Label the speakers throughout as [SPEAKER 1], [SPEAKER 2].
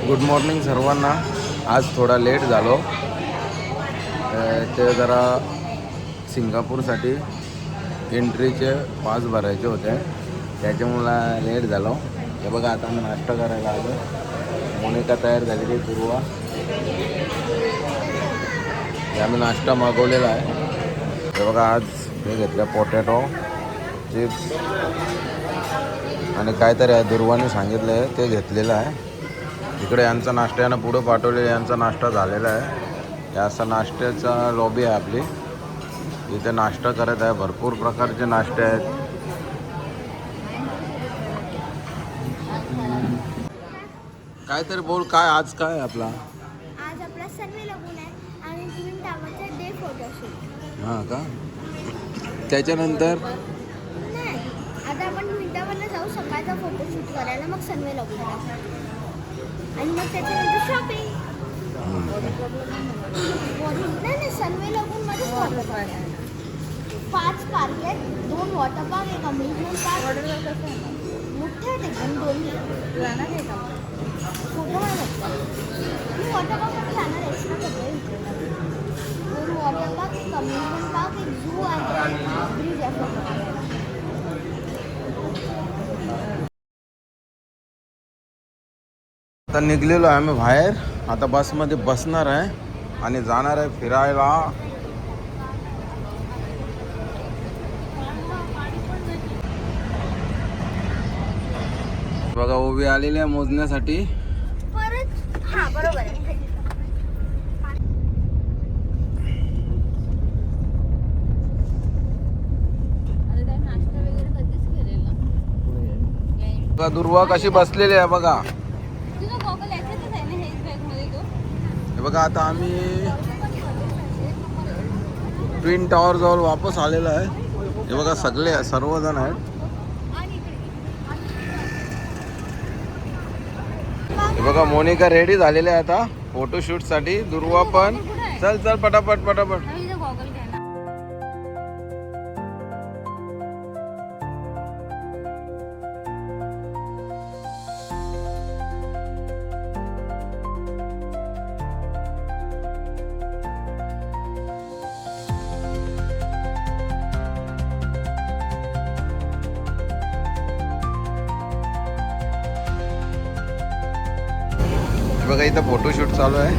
[SPEAKER 1] Good morning सर्वांना. आज थोडा लेट झालो. ते जरा सिंगापूरसाठी एंट्रीचे पास भरायचे होते, त्याच्यामुळं लेट झालो. हे बघा आता आम्ही नाश्ता करायला आलो. मोनिका तयार झालेली, पूर्वा. आम्ही नाश्ता मागवलेला आहे. हे बघा आज हे घेतलं पोटॅटो चिप्स आणि काहीतरी आहे, दुर्वाने सांगितलं आहे ते घेतलेलं आहे. इकडे यांचा नाश्ता यानं पुढं पाठवलेला, यांचा नाश्ता झालेला आहे. या असा नाश्त्याचा लॉबी आहे आपली. इथे नाश्ता करत आहे, भरपूर प्रकारचे नाश्ते आहेत. काहीतरी बोल, काय आज काय आपला?
[SPEAKER 2] आज आपला सर्वे लागून आहे आणि ट्विन टावरचा डे फोटोशूट.
[SPEAKER 1] हां का? त्याच्यानंतर
[SPEAKER 2] नाही, आता आपण ट्विन टावरला जाऊ सकाळचा फोटोशूट करायला, मग सर्वे लागून आणि मग त्याच्यानंतर शॉपिंग. नाही सर्वे लागून मध्येच वॉटर पार्क आहे. 5 पार्क आहेत, 2 वॉटर पार्क, एक अम्युजमेंट पार्क. मोठे आहेत एकदम दोन्ही. जाणार आहे का? फोटो नाही बघता मी. वॉटर पार्कमध्ये जाणार आहे, एक्स्ट्रा सगळे 2 वॉटर पार्क, एक अम्युजमेंट पार्क, एक झू आहे, ब्रिज आहे.
[SPEAKER 1] आता निघलेलो आहे आम्ही बाहेर. आता बसमध्ये बसणार आहे आणि जाणार आहे फिरायला. बघा उभी आलेली आहे मोजण्यासाठी.
[SPEAKER 2] परत हां बरोबर आहे.
[SPEAKER 1] बघा दुर्वा कशी बसलेली आहे बघा. हे बघा आता आम्ही ट्विन टॉवर जवळ वापस आलेलो आहे. हे बघा सर्वजण आहेत. हे बघा मोनिका रेडी झालेली आहे आता फोटोशूटसाठी. दुर्वा पण. चल चल पटापट पटापट. बघा इथं फोटोशूट चालू आहे.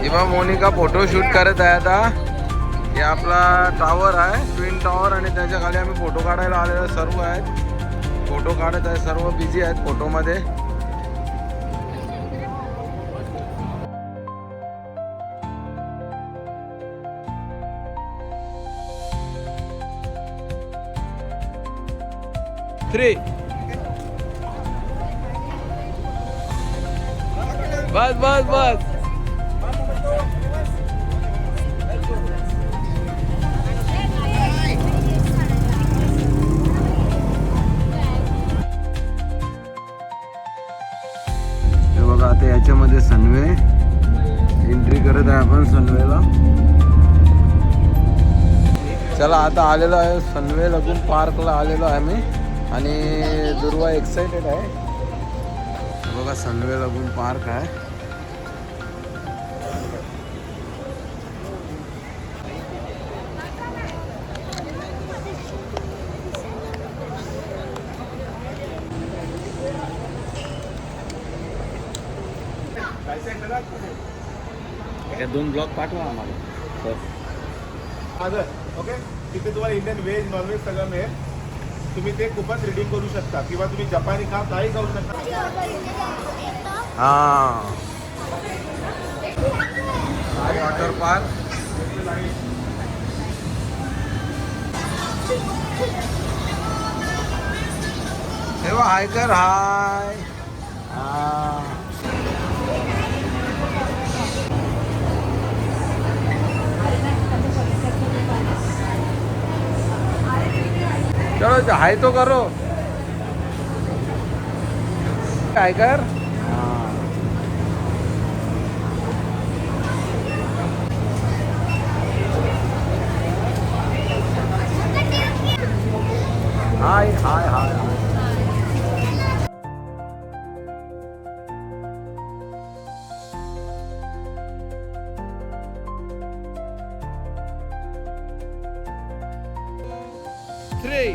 [SPEAKER 1] इवा मोनिका फोटोशूट करत आहे आता. हे आपला टावर आहे, ट्विन टॉवर, आणि त्याच्या खाली आम्ही फोटो काढायला आलेलो. सर्व आहेत फोटो काढत आहे, सर्व बिझी आहेत फोटोमध्ये. बस बस बस. बघा आता याच्यामध्ये सनवे एंट्री करत आहे आपण सनवेला. चला आता आलेलो आहे सनवे लगून पार्कला आलेलो आहे मी, आणि दुर्वा एक्साइटेड आहे. बघा सनवे लगून पार्क आहे. काय 2 ब्लॉक पाठवा आम्हाला सर.
[SPEAKER 3] ओके, तिथे तुम्हाला इंडियन व्हेज नॉनव्हेज सगळं मिळेल. तुम्ही ते कुपन रिडीम करू शकता किंवा तुम्ही जपानी खा काही खाऊ शकता.
[SPEAKER 1] हां वॉटर पार्क. तेव्हा हाय कर. हाय. चलो करो हाय तो करो काय कर हाय हाय हाय हाय Three.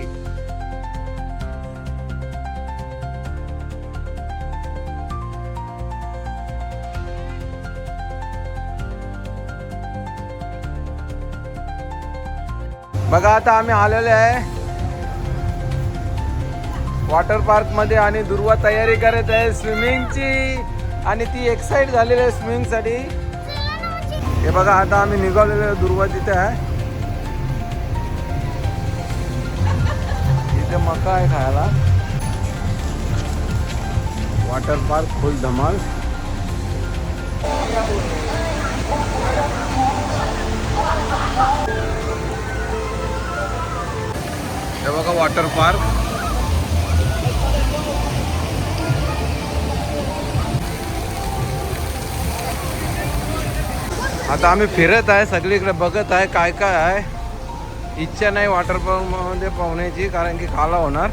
[SPEAKER 1] बघा आता आम्ही आलेले आहे वॉटर पार्क मध्ये आणि दुर्वा तयारी करत आहे स्विमिंगची आणि ती एक्साइट झालेली आहे स्विमिंग साठी. हे बघा आता आम्ही निघालेलो आहे दुर्वा तिथे आहे. इथे मका आहे खायला. वॉटर पार्क फुल धमाल. हे बघा वॉटर पार्क. आता आम्ही फिरत आहे सगळीकडे बघत आहे काय काय आहे. इच्छा नाही वॉटर पार्क मध्ये पाहण्याची कारण की खाला होणार.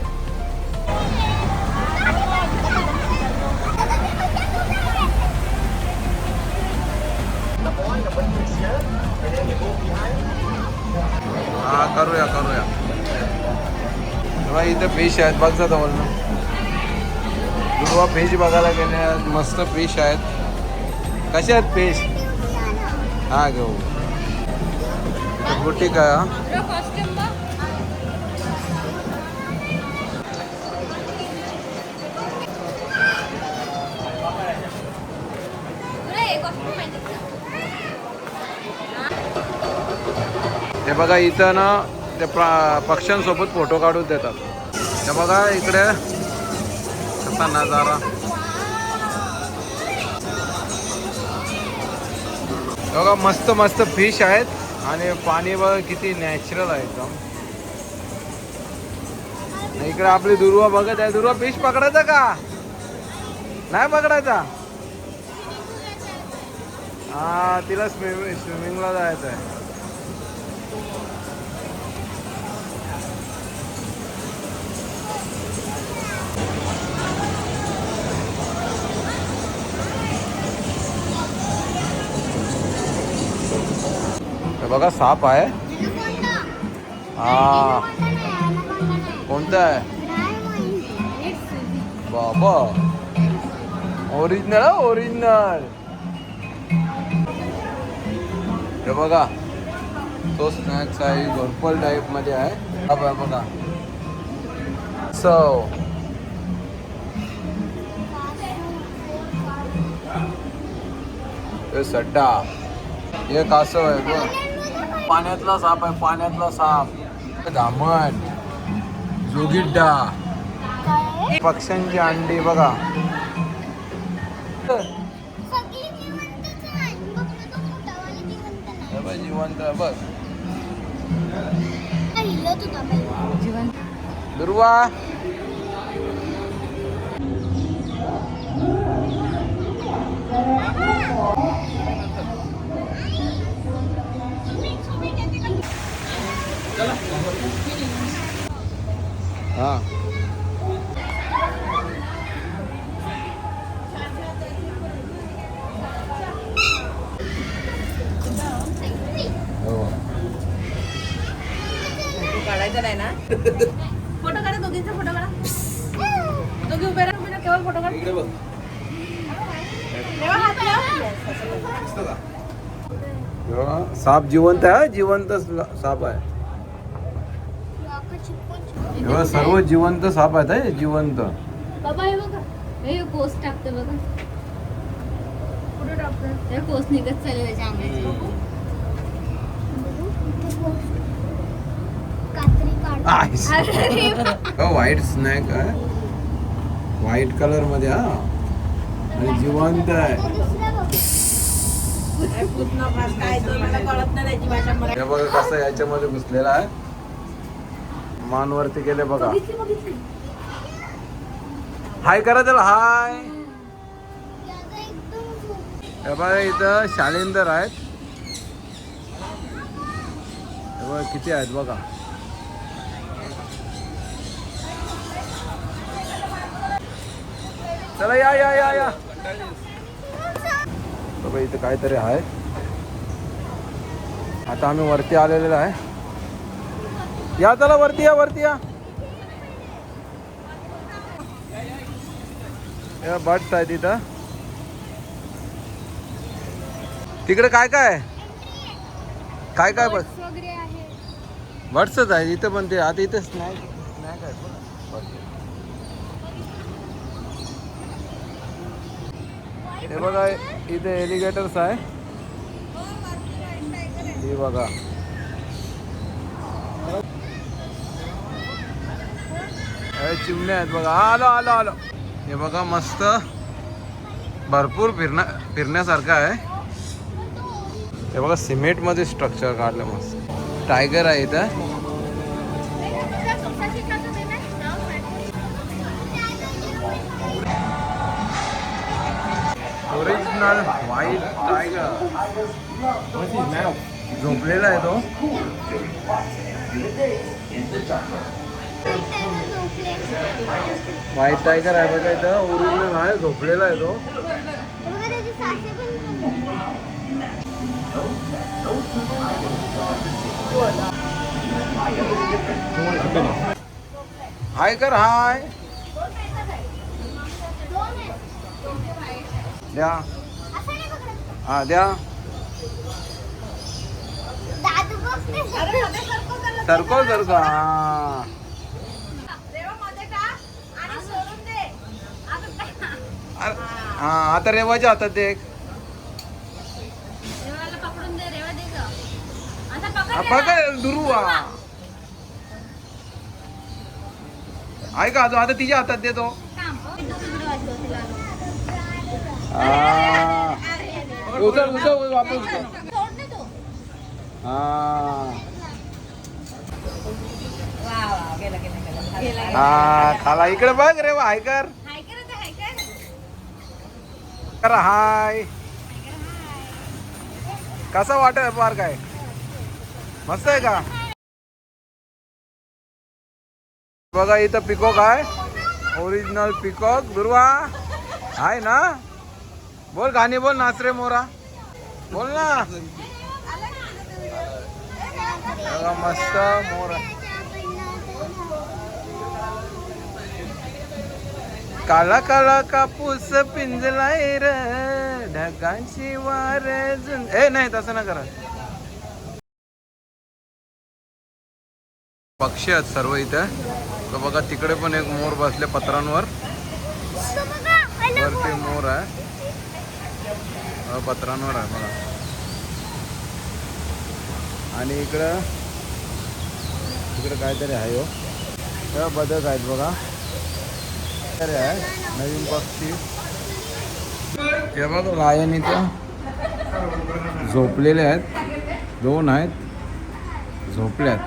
[SPEAKER 1] हा करूया करूया. इथं फिश आहेत बघ जा जवळ ना. दुर्वा फिश बघायला गेले मस्त फिश आहेत. कसे आहेत फिश. हा घेऊ गुटी काय हे बघा इथं ना ते पक्ष्यांसोबत फोटो काढून देतात. हे बघा इकडे कसा नजारा. बघा मस्त मस्त फिश आहेत आणि पाणी बघा किती नॅचरल आहे एकदम. इकडे आपली दुर्वा बघत आहे. दुर्वा फिश पकडायचा का नाही पकडायचा. हा तिला स्विमिंगला जायचं आहे. बघा साप आहे. हा कोणता आहे बाबा. Original original. हे बघा तो स्नॅक्स आहे पर्पल टाईप मध्ये आहे. बघा सो हे सड्डा. हे कासव आहे बघ. पाण्यातला साप आहे. पाण्यातला साप. धामण जोगिड्डा. पक्ष्यांची अंडी बघा. जिवंत बघ. दुर्वा हा
[SPEAKER 4] काढायचं नाही ना. फोटो काढा दोघींचा. फोटो काढा दोघी उभे राहा. केवळ फोटो काढ.
[SPEAKER 1] इकडे बघ. साप जिवंत आहे. जिवंत साप आहे. सर्व जिवंत साप आहेत. जिवंत
[SPEAKER 2] बाबा हे बघा हे पोस्ट टाकते बघा. कुठे टाकतं ते पोस्ट निघत चालले त्याच्या अंगाची.
[SPEAKER 1] व्हाईट स्नॅक आहे. व्हाईट कलर मध्ये. हा आणि जिवंत आहे. हे बघा कसं याच्यामध्ये घुसलेला आहे. मान वरती केले बघा.
[SPEAKER 4] बघितली.
[SPEAKER 1] हाय करा त्याला हाय.
[SPEAKER 2] त्याचा एकदम झोप.
[SPEAKER 1] हे बघा इथं शालिंदर आहेत. हे बघा किती आहेत बघा. चला या या या या. बघा इथं काहीतरी आहे. आता आम्ही वरती आलेलो आहे. या चला वरती या वरती या. बर्ड्स आहे तिथं. तिकडे काय काय आहे? काय काय बस
[SPEAKER 2] वगैरे आहे.
[SPEAKER 1] बर्ड्सच आहे इथं पण ते. आता इथं स्नॅक स्नॅक आहे बघा. हे बघा इथे एलिगेटर्स आहे. हे बघा चिमण्या आहेत बघा. आलो आलो आलो. हे बघा मस्त भरपूर फिरण्यासारखं आहे. हे बघा सिमेंट मध्ये स्ट्रक्चर काढलं मस्त. टायगर आहे इथं. ओरिजिनल व्हाईट टायगर झोपलेला आहे तो. व्हाईट टायगर आहे बघा इथं. ओरिजिनल आहे. झोपलेला आहे तो.
[SPEAKER 2] बघा त्याचे साचे पण.
[SPEAKER 1] हाय कर हाय. द्या हा द्या.
[SPEAKER 2] दादू बघते.
[SPEAKER 1] सरको सरको हा. हा आता रेवाच्या हातात देख.
[SPEAKER 4] पकडून दे रेवा दे गं. आता
[SPEAKER 1] हा,
[SPEAKER 4] पकड
[SPEAKER 1] पकड दुरुवा. ऐका अजून आता तिच्या हातात देतो. उचल उचल वापस उचल. हा हा खाला. इकडे बघ रे हाय कर. करा हाय. कसा वाटत पार्क आहे? मस्त आहे का? बघा इथं पिकॉक आहे. Original peacock. दुर्वा आहे ना? बोल गाणी बोल. नाच रे मोरा बोल ना. बघा मस्त मोर. काला काला कापूस पिंजलाय र ढगांची वार ए नाही तसं ना करा. पक्षी आहेत सर्व इथं. तर बघा तिकडे पण एक मोर बसले पत्रांवर. वरती मोर आहे. पत्रांवर आहे बघा. आणि इकडं काहीतरी आहे हो. बदक आहेत बघा. काहीतरी आहे नवीन पक्षी. हे बघा लायन इथं झोपलेले आहेत. 2 आहेत झोपल्यात.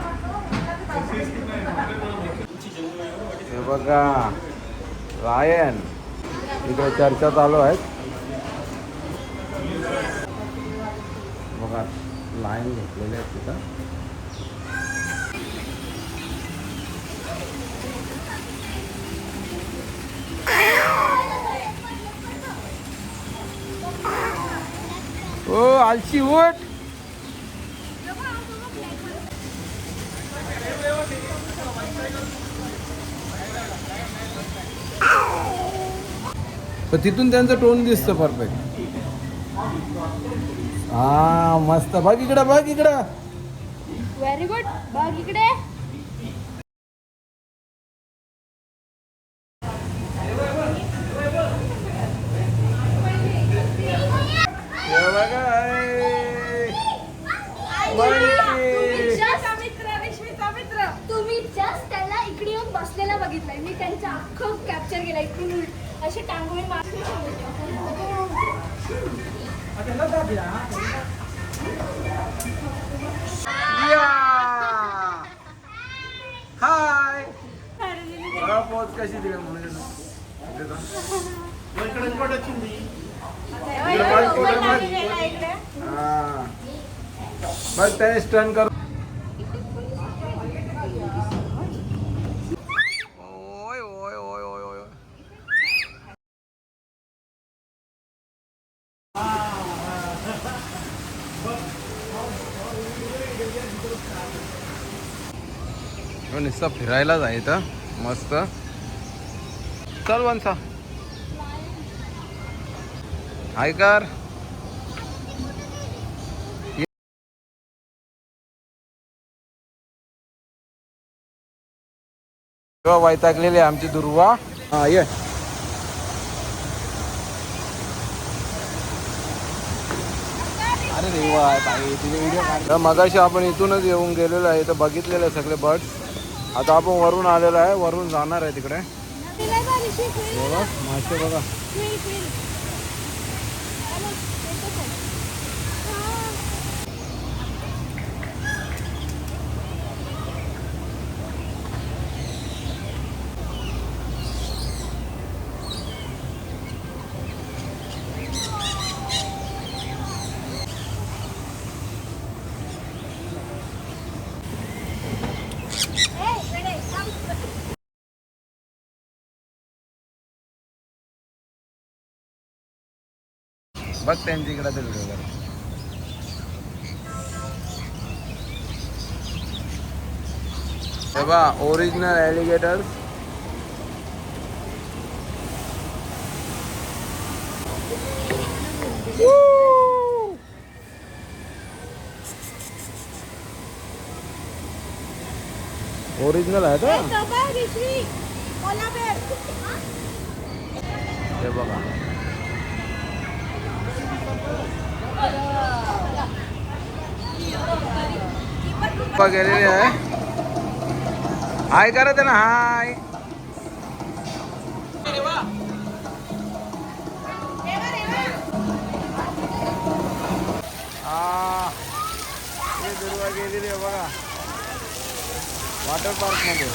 [SPEAKER 1] हे बघा लायन. इकडे चर्चा चालू आहेत बघा. लायन झोपलेले आहेत तिथं. ओ आलशी उठ. पण तिथून त्यांचं टोन दिसतं परफेक्ट. हा मस्त. बघ इकडं बघ इकडं.
[SPEAKER 2] Very good. बघ इकडे. तुम्ही जस्ट त्याला इकडे येऊन बसलेला बघितलंय मी. त्यांचं अख्खं कॅप्चर केलं इकडून. असे टांगोळी मारले.
[SPEAKER 1] हाय. पोच कशी दिली म्हणून हा बघ त्याने स्टन करू. ओय ओय ओय ओय ओय नुसतं फिरायला जायचं मस्त. चल वंसा हाय कर. वैतागलेली आमची दुर्वा. हा ये अरे देवा तिथे व्हिडिओ. मगाशी आपण इथूनच येऊन गेलेलो आहे. इथं बघितलेलं आहे सगळे बर्ड्स. आता आपण वरून आलेलो आहे. वरून जाणार आहे तिकडे. बघा मासे बघा. बघ त्यांच्या इकडे ते व्हिडिओ कर. तेव्हा ओरिजिनल ॲलिगेटर्स. ओरिजिनल आहे का ते बघा. गेलेले आहे. हाय करत ना. हाय हा दुर्वा गेलेली आहे बघा वॉटर पार्क मध्ये.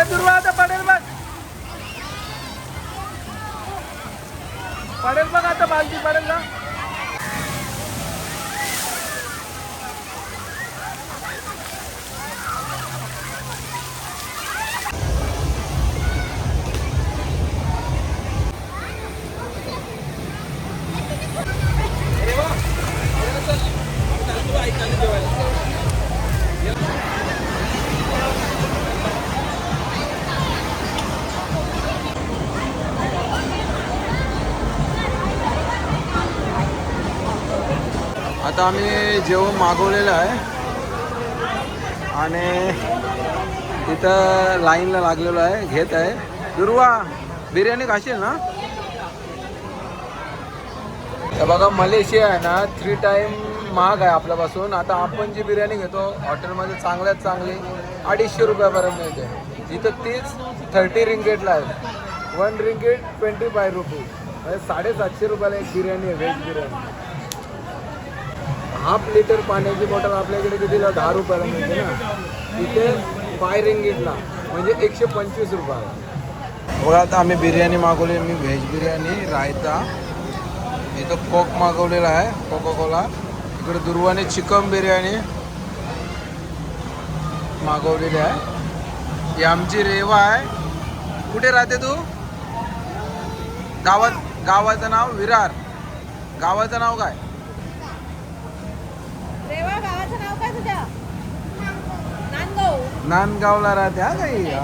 [SPEAKER 1] दुर्वा आता पडेल बघ. पडेल बघ आता. बालदी पडेल ना. आता आम्ही जेवण मागवलेलं आहे आणि तिथं लाईनला लागलेलो आहे. घेत आहे. दुर्वा बिर्याणी खाशील ना. तर बघा मलेशिया आहे ना 3 टाइम महाग आहे आपल्यापासून. आता आपण जी बिर्याणी घेतो हॉटेलमध्ये चांगल्यात चांगली 250 रुपयापर्यंत मिळते. इथं तीच 30 रिंगेटला आहे. 1 रिंगेट 25 रुपये म्हणजे 750 रुपयाला एक बिर्याणी आहे. व्हेज बिर्याणी. हाफ लिटर पाण्याची बॉटल आपल्याकडे कितीला 10 रुपयाला मिळते ना. इथे 5 रिंगीटला म्हणजे 125 रुपयाला. बघा आता आम्ही बिर्याणी मागवली. मी व्हेज बिर्याणी रायता. इथं कोक मागवलेला आहे कोका कोला. इकडे दुर्वाने चिकन बिर्याणी मागवलेली आहे. ही आमची रेवा आहे. कुठे राहते तू. गावाचं नाव विरार. गावाचं नाव काय.
[SPEAKER 4] रेवा गावाचं नाव काय तुझ्या. नांदगाव.
[SPEAKER 1] नांदगावला राहते हा काही. हा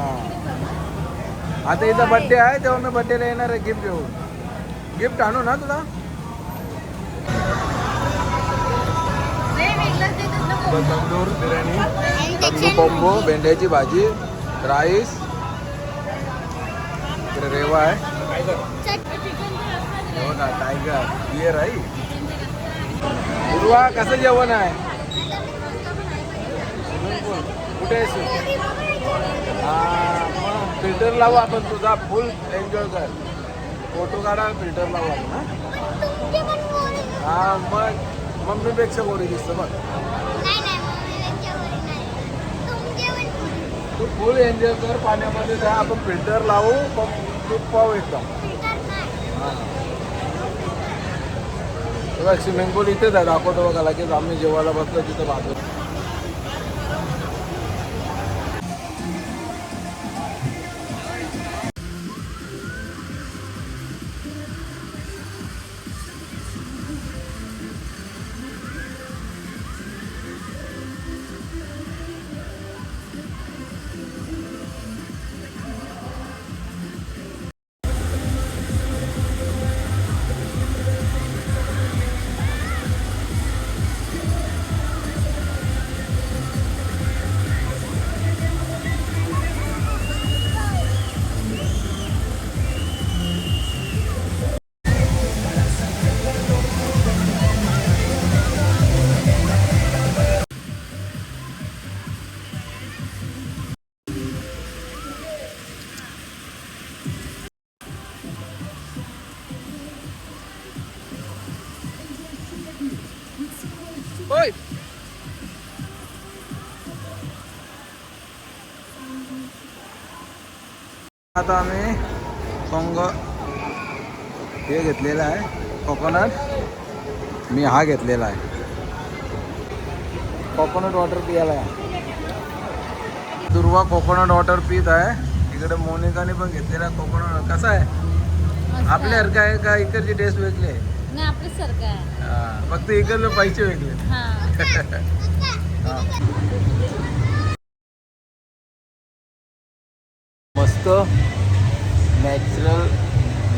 [SPEAKER 1] आता इथं बड्डे आहे तेव्हा मी बड्डेला येणार आहे. गिफ्ट घेऊन. गिफ्ट आणू ना तुला. तंदूर बिर्याणी. तंदूर कॉम्बो. भेंड्याची भाजी. राईस. इकडे रेवा आहे. हे बघा टायगर बियर आहे. दुर्वा कसं जेवण आहे? कुठे आहेस तू? मग फिल्टर लावू आपण, तुझा फुल एन्जॉय कर. फोटो काढा, फिल्टर लावू आपण. हा मग मम्मीपेक्षा गोरी दिसतं बघ. तू फुल एन्जॉय कर, पाण्यामध्ये जा, आपण फिल्टर लावू, तू पाहू एकदम. बघ स्विमिंग पूल इथेच आहे, दाखवतो बघा. लगेच आम्ही जेवायला बसलो तिथं बाजू. होय. आता आम्ही सोंग हे घेतलेला आहे कोकोनट. मी हा घेतलेला आहे कोकोनट वॉटर पियाला आहे. दुर्वा कोकोनट वॉटर पित आहे. इकडे मोनिकाने पण घेतलेला कोकोनट. कसा आहे? आपल्यासारखं आहे का इकडची टेस्ट वेगळी आहे?
[SPEAKER 4] नाही आपल्यासारखं आहे,
[SPEAKER 1] फक्त इकडले पैसे वेगळे. मस्त नॅचरल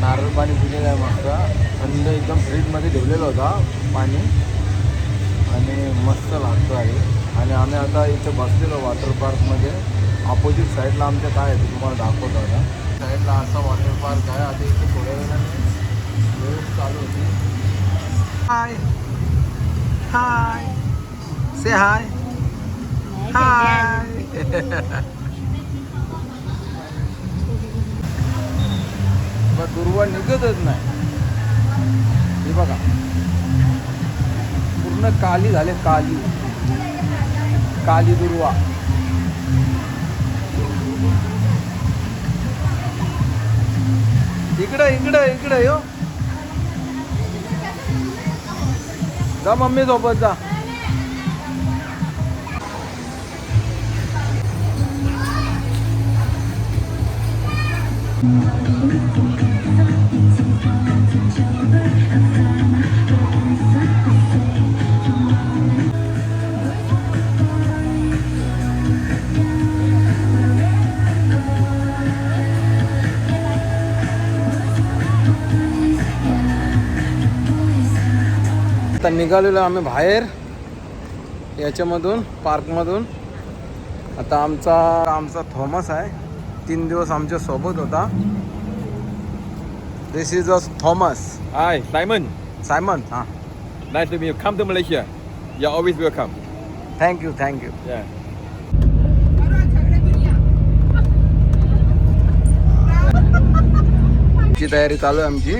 [SPEAKER 1] नारळ पाणी पिलेलं आहे. मस्त थंड एकदम फ्रीजमध्ये ठेवलेलं होता पाणी आणि मस्त लागतो आहे. आणि आम्ही आता इथे बसलेलो वॉटर पार्कमध्ये. ऑपोजिट साईडला आमच्या काय आहे ते तुम्हाला दाखवतो. आता साईडला असा वॉटर पार्क आहे. आता इथे थोड्या वेळाने वेळ चालू होती. हाय हाय से हाय हाय. मग दुर्वा निघतच नाही. हे बघा पूर्ण काली झाले. काली काली दुर्वा. इकडे इकडे इकडे यो जा मम्मी सोबत जा. आता निघालेलो आम्ही बाहेर याच्यामधून पार्कमधून. आता आमचा थॉमस आहे. 3 दिवस आमच्या सोबत होता. This is a Thomas.
[SPEAKER 5] Hi, Simon.
[SPEAKER 1] Simon. हां
[SPEAKER 5] Nice to meet you. Come to Malaysia. You're always welcome.
[SPEAKER 1] Thank you thank you.
[SPEAKER 5] Yeah.
[SPEAKER 1] ची तयारी चालू आहे आमची.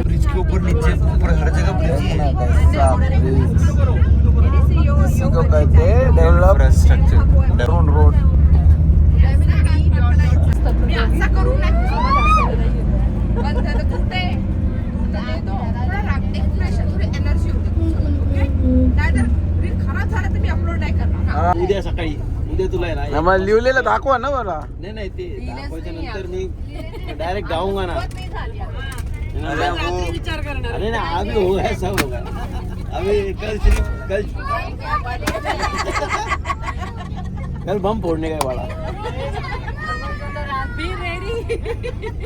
[SPEAKER 6] ब्रिज के ऊपर नीचे ऊपर हर जगह ब्रिज ही है।
[SPEAKER 1] इसी को कहते हैं डेवलप
[SPEAKER 6] इंफ्रास्ट्रक्चर
[SPEAKER 1] रोड.
[SPEAKER 6] उद्या सकाळी उद्या तुला आहे ना
[SPEAKER 1] आम्हाला लिहिलेलं दाखवा ना मला.
[SPEAKER 6] नाही नाही ते दाखवायच्या नंतर मी डायरेक्ट जाऊंगा ना. अरे ना अभी होगा सब होगा. अभी कल बम फोड़ने का वाला.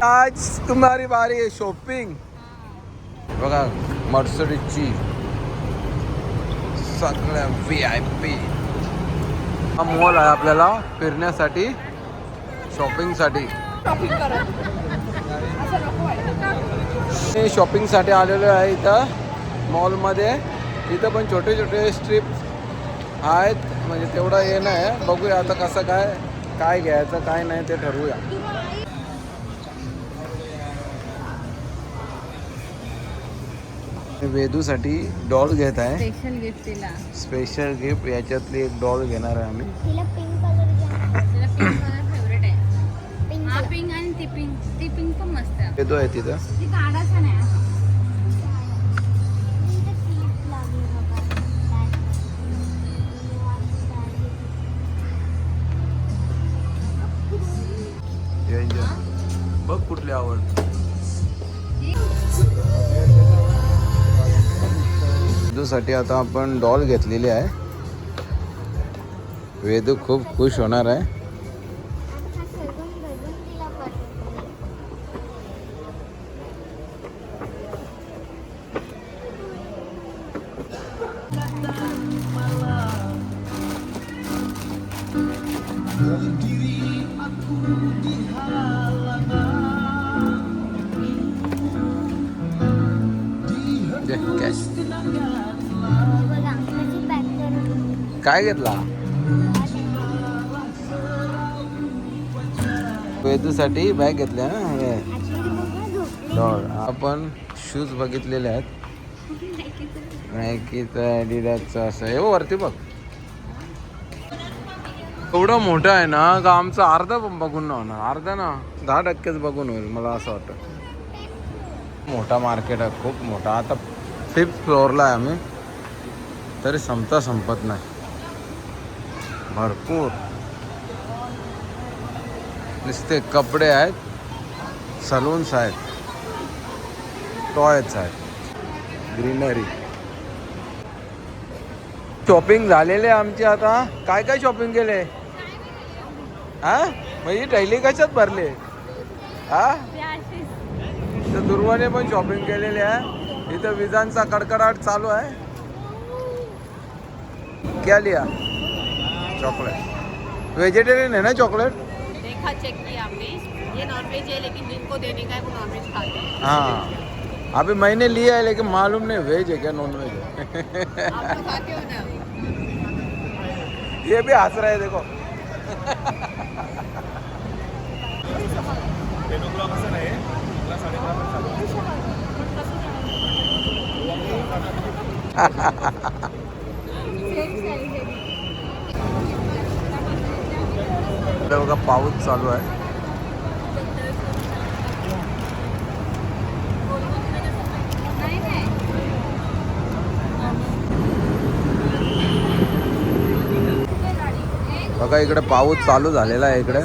[SPEAKER 1] आज तुम्हारी बारी आहे शॉपिंग. बघा मर्सिडीजची सगळ्या VIP. हा मॉल आहे आपल्याला फिरण्यासाठी, शॉपिंगसाठी. मी शॉपिंगसाठी आलेलो आहे इथं मॉलमध्ये. इथं पण छोटे छोटे स्ट्रीप आहेत, म्हणजे तेवढं हे नाही. बघूया आता कसं काय घ्यायचं काय नाही ते ठरवूया. वेदूसाठी डॉल घेत आहे.
[SPEAKER 4] स्पेशल गिफ्ट तिला.
[SPEAKER 1] स्पेशल गिफ्ट याच्यातली एक डॉल घेणार आहे आम्ही.
[SPEAKER 2] तिला पिंक कलर घ्या.
[SPEAKER 4] तिला पिंक कलर फेवरेट आहे.
[SPEAKER 2] पिंक
[SPEAKER 4] हा पिंक आणि ती पिंक पण मस्त आहे.
[SPEAKER 1] वेदू आहे तिथं.
[SPEAKER 4] ती काढायचं नाही.
[SPEAKER 2] क्लिप लागली बघा.
[SPEAKER 1] बघ कुठली आवड. वेदूसाठी आता आपण डॉल घेतलेली आहे. वेदू खूप खुश होणार आहे.
[SPEAKER 2] आता सजून बजून तिला पडते.
[SPEAKER 1] कॅश
[SPEAKER 2] बघा कशी पॅक करून.
[SPEAKER 1] काय घेतला वेदूसाठी बॅग घेतल्या ना. हे
[SPEAKER 2] ऍक्च्युली बघा झोपली.
[SPEAKER 1] डॉल. आपण शूज बघितलेले आहेत. नायकीचं ॲडिडासचं असं हे वरती बघ. एवढं मोठं आहे ना का आमचं अर्धा पण बघून ना होणार. अर्धा ना 10%च बघून होईल मला असं वाटतं. मोठा मार्केट आहे, खूप मोठा. आता 5th फ्लोअरला आहे आम्ही, तरी संपत नाही. भरपूर नुसते कपडे आहेत, सलून्स आहेत, टॉयज आहेत, ग्रीनरी. शॉपिंग झालेले आमची. आता काय शॉपिंग केले हा? मग ही टैली कशात भरले हा? इथं दुर्वाने पण शॉपिंग केलेली आहे. इथं विजांचा कडकडाट चालू आहे. क्या लिया? चॉकलेट. वेजिटेरियन है ना चॉकलेट?
[SPEAKER 4] देखा, चेक किया हमने. ये नॉनवेज है लेकिन जिनको देने का है वो नॉनवेज खाते हैं.
[SPEAKER 1] हाँ, अभी मैंने लिया है लेकिन मालूम नहीं वेज है क्या नॉन वेज है.
[SPEAKER 4] आप तो खाते हो ना.
[SPEAKER 1] ये भी हंस रहा है देखो.
[SPEAKER 3] 10 o'clock असं नाही, मला 11:30
[SPEAKER 1] बघा पाऊस चालू आहे. बघा इकडे पाऊस चालू झालेला आहे. इकडे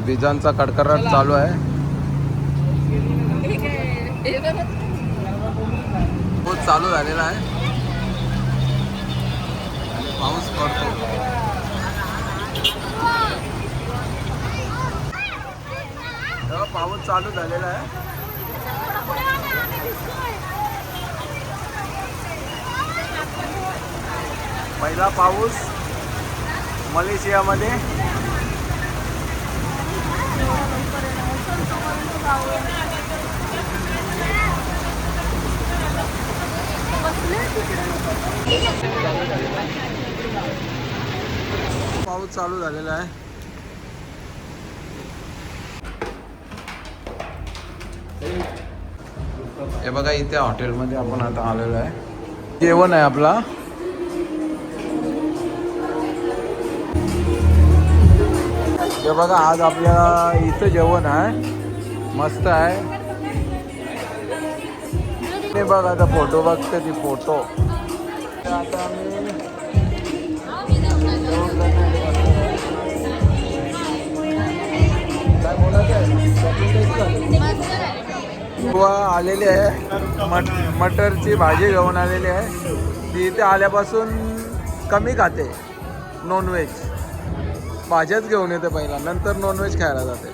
[SPEAKER 1] विजांचा कडकडाट चालू आहे. पाऊस चालू झालेला आहे आणि पाऊस पडतो. तेव्हा पाऊस चालू झालेला आहे. पहिला पाऊस मलेशियामध्ये. पाऊस चालू झालेला आहे. हे बघा इथे हॉटेलमध्ये आपण आता आलेलो आहे. जेवण आहे आपला. हे बघा आज आपल्या इथं जेवण आहे, मस्त आहे. ते बघ आता फोटो बघते ती फोटो. आता आलेली आहे. मटरची भाजी घेऊन आलेली आहे. ती इथे आल्यापासून कमी खाते नॉनव्हेज. भाज्याच घेऊन येते पहिला, नंतर नॉनव्हेज खायला जाते.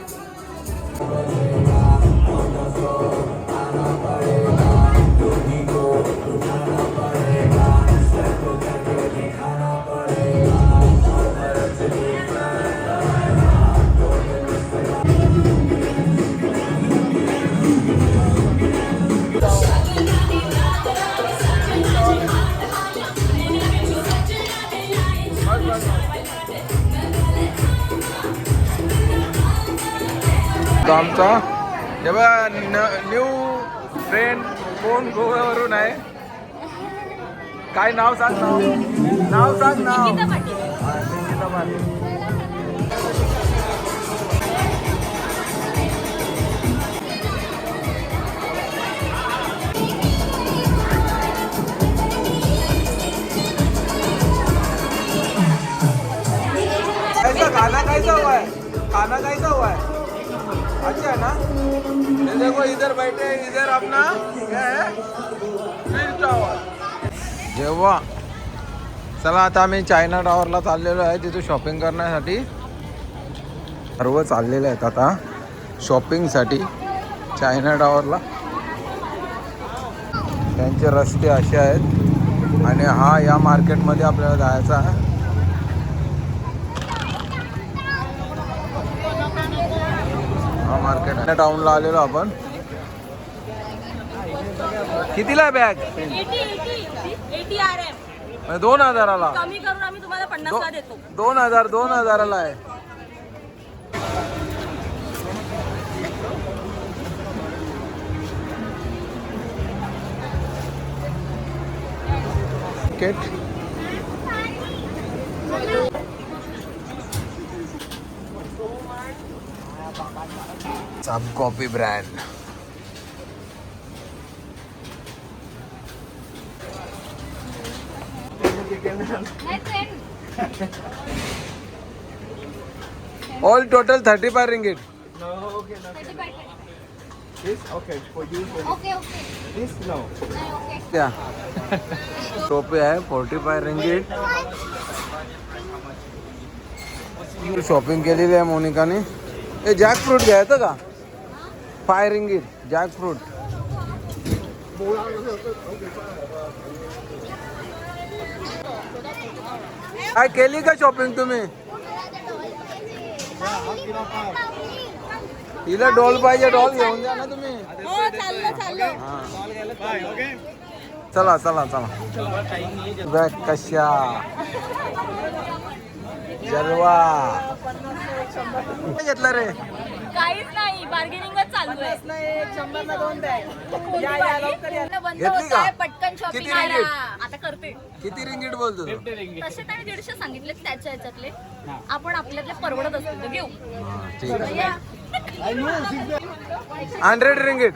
[SPEAKER 1] तो आमचा तेव्हा न्यू फ्रेंड कोण गोव्यावरून आहे. काय नाव सांग नाव सांग नाव. हा, निकिता पाटील. कैसा खाना कैसा हुआ है? खाना कैसा हुआ है? अच्छा है ना? ये देखो इधर बैठे इधर अपना क्या है फिश टॉवर. जेव्हा चला आता आम्ही चायना टॉवरला चाललेलो आहे तिथे शॉपिंग करण्यासाठी. सर्व चाललेले आहेत आता शॉपिंगसाठी चायना टॉवरला. त्यांचे रस्ते असे आहेत आणि हा या मार्केटमध्ये आपल्याला जायचा आहे. हा मार्केट टाउनला आलेलो आपण. कितीला बॅग?
[SPEAKER 4] 80 RM
[SPEAKER 1] 2000ला.
[SPEAKER 4] कमी करून आम्ही तुम्हाला 50ला देतो.
[SPEAKER 1] 2000ला आहे. Ticket. Sub copy brand. All total 35 ringgit.
[SPEAKER 6] No, okay, no. This okay for you. For
[SPEAKER 2] okay
[SPEAKER 6] this no.
[SPEAKER 2] Okay.
[SPEAKER 1] क्या टोपे आहे 45 रिंगीट. शॉपिंग केलेली आहे मोनिकाने. हे जॅक फ्रूट घ्यायचं का? 5 रिंगीट जॅक फ्रूट. काय केली का शॉपिंग तुम्ही? हिला डॉल पाहिजे डॉल घेऊन द्या ना तुम्ही.
[SPEAKER 4] हो चाललं.
[SPEAKER 1] चला चला चला. बॅग कशा जलवा. घेतला रे?
[SPEAKER 4] काहीच नाही, बार्गेनिंगच चालू आहे. 100ला 2 बॅग.
[SPEAKER 1] घेतली का?
[SPEAKER 4] पटकन
[SPEAKER 1] किती
[SPEAKER 4] शॉपिंग
[SPEAKER 1] ringgit?
[SPEAKER 4] आता करते.
[SPEAKER 1] किती रिंगीट बोलतो तू?
[SPEAKER 4] तसे त्याने 150 सांगितले त्याच्या ह्याच्यातले. आपण आपल्यातले परवडत असतील तर घेऊ.
[SPEAKER 1] ठीक आहे.
[SPEAKER 4] या.
[SPEAKER 1] 100 ringgit.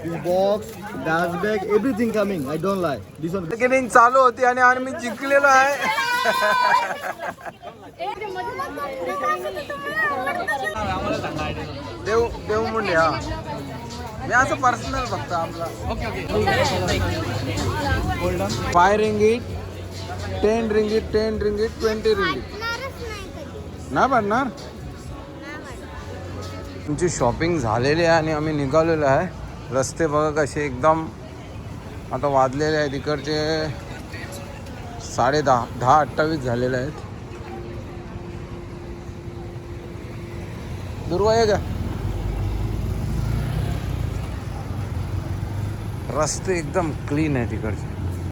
[SPEAKER 6] This box, dash bag, everything coming. I don't lie. This one.
[SPEAKER 1] Marketing चालू होती आणि आम्ही जिंकलेलो आहे. देव मुंडे. हा मी असं पर्सनल फक्त आपला. 5 रिंगीट 10 रिंगीट 10 रिंगीट 20 रिंगीट. नाही पडणार. तुमची शॉपिंग झालेली आहे आणि आम्ही निघालेलो आहे. रस्ते बघा कसे एकदम आता वाजलेले आहेत. इकडचे 10:28 झालेले आहेत. दुर्वा आहे का? रस्ते एकदम क्लीन आहेत इकडचे.